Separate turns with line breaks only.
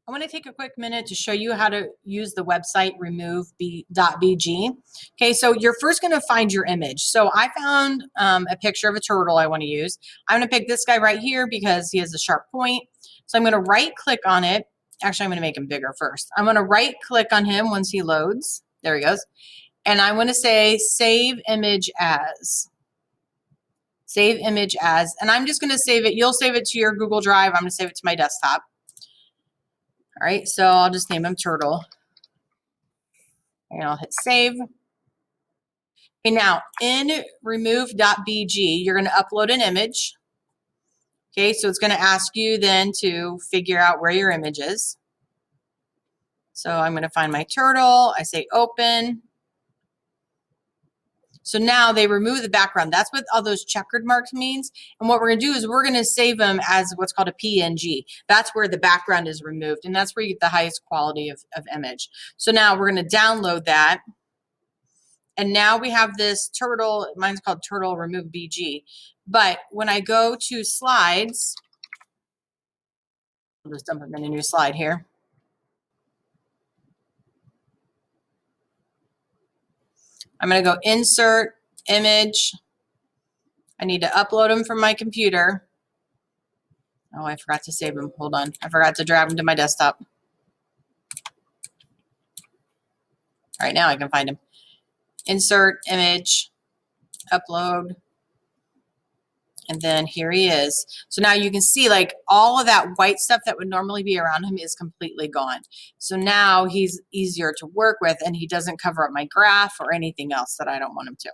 I want to take a quick minute to show you how to use the website remove.bg. Okay, so you're first going to find your image. So I found a picture of a turtle I want to use. I'm going to pick this guy right here because he has a sharp point. So I'm going to right click on it. Actually, I'm going to make him bigger first. I'm going to right click on him once he loads. There he goes. And I want to say save image as. Save image as. And I'm just going to save it. You'll save it to your Google Drive. I'm going to save it to my desktop. All right, so I'll just name him Turtle. And I'll hit save. Okay, now in remove.bg, you're going to upload an image. Okay, so it's going to ask you then to figure out where your image is. So I'm going to find my turtle. I say open. So now they remove the background. That's what all those checkered marks means. And what we're going to do is we're going to save them as what's called a PNG. That's where the background is removed. And that's where you get the highest quality of image. So now we're going to download that. And now we have this turtle. Mine's called Turtle Remove BG. But when I go to slides, I'll just dump them in a new slide here. I'm going to go insert image. I need to upload them from my computer. Oh, I forgot to save them. Hold on. I forgot to drag them to my desktop. All right, now I can find them. Insert image, upload. And then here he is. So now you can see like all of that white stuff that would normally be around him is completely gone. So now he's easier to work with and he doesn't cover up my graph or anything else that I don't want him to.